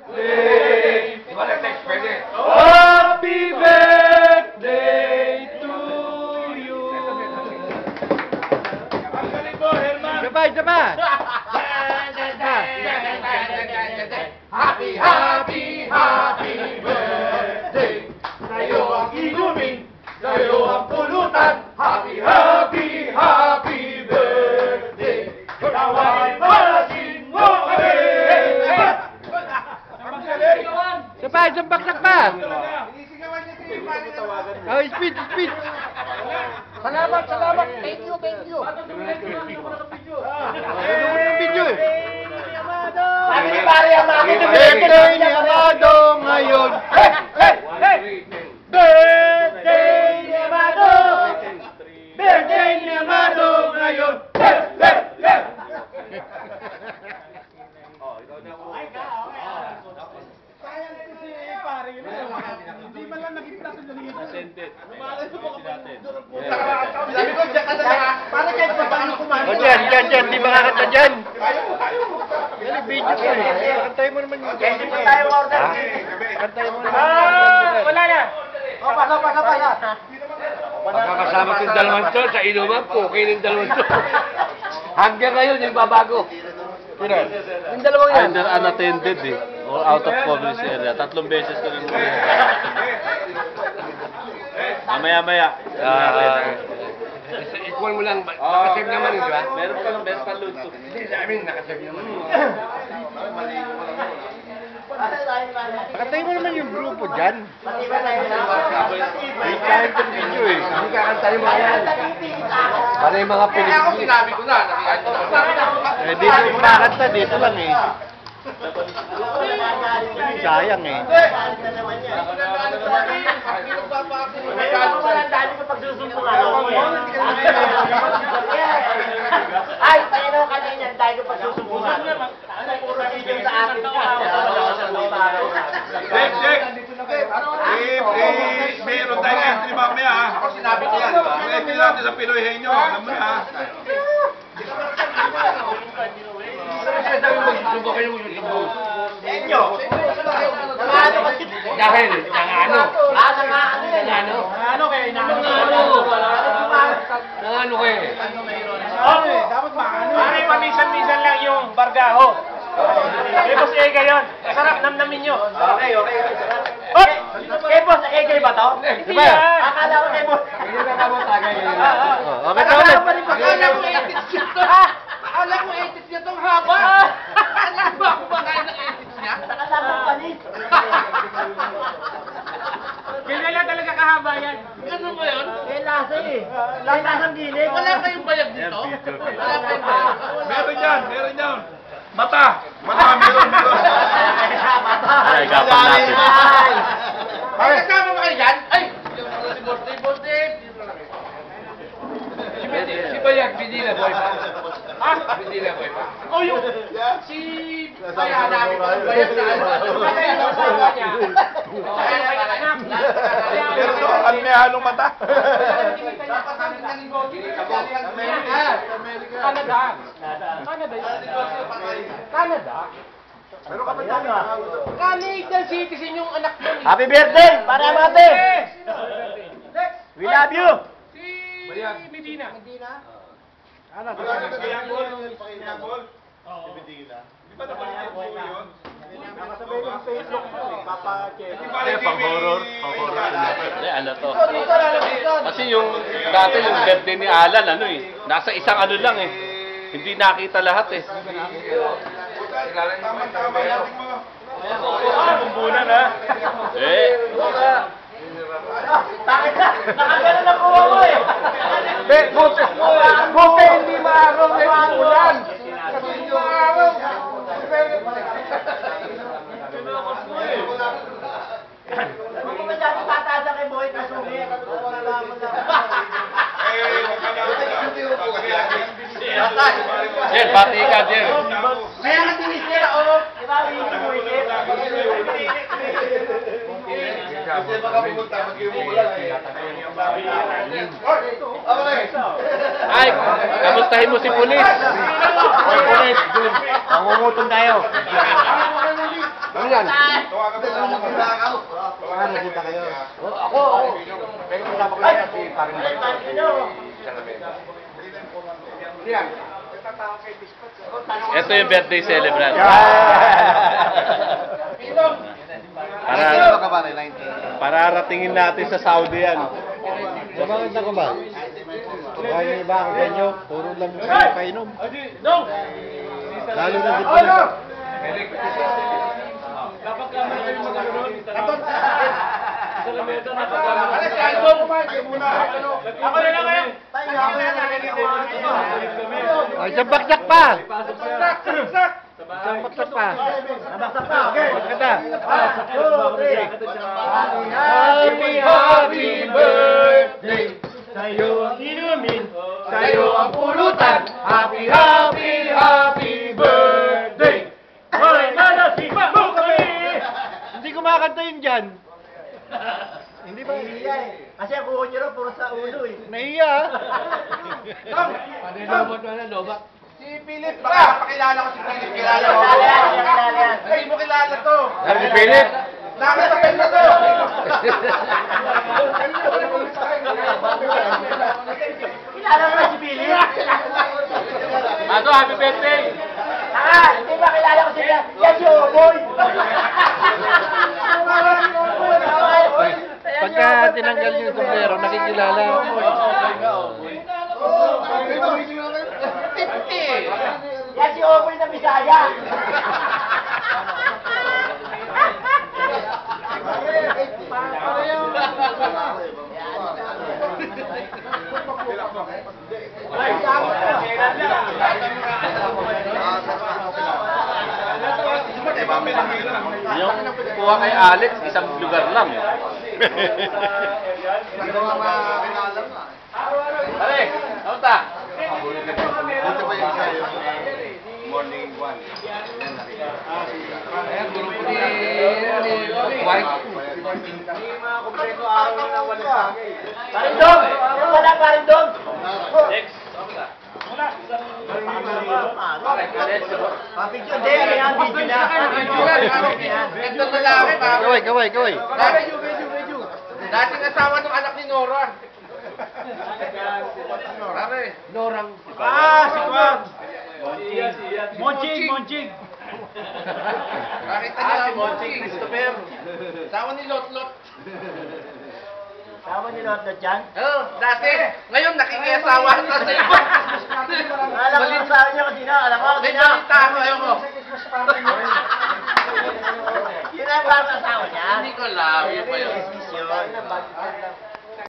birthday. Di ba na-text pwede? Happy birthday to you. Ang galing mo, Herman. Sabay, sabay. Happy, happy, happy birthday. Sa'yo ang inumin, sa'yo ang pulutan. Happy, happy, happy birthday. Nawa'y malasin mo kami. Ang galing. Sabay, sambaksak pa. Inisigawan niya si Manny. Oh, speed, speed. Salamat, salamat. Thank you, thank you. Video eh. Sabi ni Pare Amado. Birthday ni Amado ngayon. Hey, hey, hey. Birthday ni Amado. Birthday ni Amado ngayon. Hey, hey, hey. Sayang kasi pare yun. Hindi man lang nakita sa dalihan. Sabi ko, diyan ka na. Para kahit pa paano kumain. O dyan, dyan, dyan. Di makakanta dyan. Yan, video ko eh. Kantay mo naman yung... Hindi pa tayo order. Kantay mo naman. Wala na. O, pasa, pasa, pasa. Pagkakasama ko yung dalawang to, sa inuman po, kayo yung dalawang to. Hanggang ngayon, yung babago. Yung dalawang yan. Under unattended eh. Or out of coverage area. 3 beses ko rin muna. Mamaya-maya. Equal mo lang, nakasave naman yun, di ba? Meron pa lang, meron pa load to. Hindi, sa amin, nakasave naman yun. Kantay mo naman yung grupo dyan. Pati ba tayo na? May kain ng video eh. Hindi kakantay mo yan. Para yung mga Kaya ako Pilipino. sinabi ko na. Nakikita ko. Eh, dito kumakanta, dito lang eh. Sayang eh. Ay, tayo na kanina, tayo ko pagsusumbungan. Puro video sa akin ka. Dek, Dek. Meron tayong entry mamaya ha. Ako sinabi ko yan. Ang entry natin sa Pinoy Henyo. Alam mo na ha. Magsubo kayo yung YouTube. Enyo. Ano kasi? Dahil, nangano. Nangano. Ano kaya inaano? Nangano kayo eh. Dapat maano. Pare, paminsan-minsan lang yung bargaho. Eh, Boss Ega yun. Sarap, namnamin nyo. Okay. Oh! Eh, Boss Ega ba to? Di ba? Akala ko kay Boss. Okay na ulit. Akala ko 80s niya to. Akala ko 80s niya tong haba. Alam ba ako ba kayo ng 80s niya? Akala ko panis. Kilala talaga kahaba yan. Ganun ba yun? Eh, lasa eh. Lasang gilid. Wala kayong bayag dito? Wala kayong bayag. Meron yan. Meron yan. Mata. Meron. Ay, kapag natin. Ay, kasama ba kayo dyan? Ay! Birthday. Si Bayag, Bidila boy pa. Ha? Bidila boy pa. Oh, yung... Si... Kaya namin ko. Bayag na ano. Kaya yung asawa niya. Pero to, ang may halong mata. Canada? Pero kapag namin Canadian citizen yung anak mo. Happy birthday! Para mate! We love you! Si Medina. Ano? Di ba napalitan po yun? Nakasabay ko sa Facebook mo. Papa-check. Hindi, pang-horror. Pang-horror. Hindi, ano to. Kasi yung, dati yung birthday ni Alan, ano eh. Nasa isang ano lang eh. Hindi nakita lahat eh. Tama-tama yan mo. Bumbunan ha. Eh. Bakit na? Nakagano na po ako eh. Buti hindi maaraw na yung ulan. Kasi hindi maaraw. Kung masyado tataas kay Boy, kasugit. Wala naman na. Jer, pati ka, Jer. Kaya ka tinisira, oh. Diba, hindi mo isip. Kasi baka pumunta, mag-iumulan eh. Ay, kamustahin mo si Pulis. Ulit, Jun. Mangungutong tayo. Ano yan? Paano kita kayo? Ako. Pero kasama ko yan si Paring Yan. Ito yung birthday celebrant. Para ratingin natin sa Saudi yan. Bakit ako ba? Kaya yung iba ako sa inyo, puro lang kayo painom. Lalo na di pa na. Dapat kami na kayo mag-ano. Ako na lang kayo. Ay, isang baksak pa! Isang baksak pa! Okay. Magkata. Happy birthday sa'yo ang inumin, sa'yo ang pulutan. Happy birthday! Hoy, nalasipa mo kami! Hindi ko makakanta yun dyan. Hindi ba? Kasi ang kuho nyo rin, puro sa ulo eh. Nahiya. Si Philip, baka pakilala ko si Philip. Kilala ko. Hindi mo kilala to. Si Philip. Nakasapin na to. Kilala mo na si Billy? Ato, happy birthday! Hindi ba kilala ko siya? Yan si Oboy! Pagka tinanggal yung sombrero, nakikilala. Yan si Oboy na Bisaya! Yung kuha kay Alex, isang lugar lang eh. Pare, kaunta? Dito ba yung sa'yo? Morning 1. Ayan, grupo ni White. Parindong! Wala Parindong! Next. Video din, yan, video na. Ito na lang, pare. Kaway. Dating asawa ng anak ni Nora. Pare. Norang. Si Kwan! Monching! Nakita niya si Monching Christopher. Asawa ni Lotlot. Tama niyo lahat na dyan? Oo, dati. Ngayon nakikiasawa na sa iyo. Alam ko sa inyo kasi na, alam ko kasi May na. balita ako ayoko. Yun ang parang asawa niya. Hindi ko alam. Yun pa yun. Yun.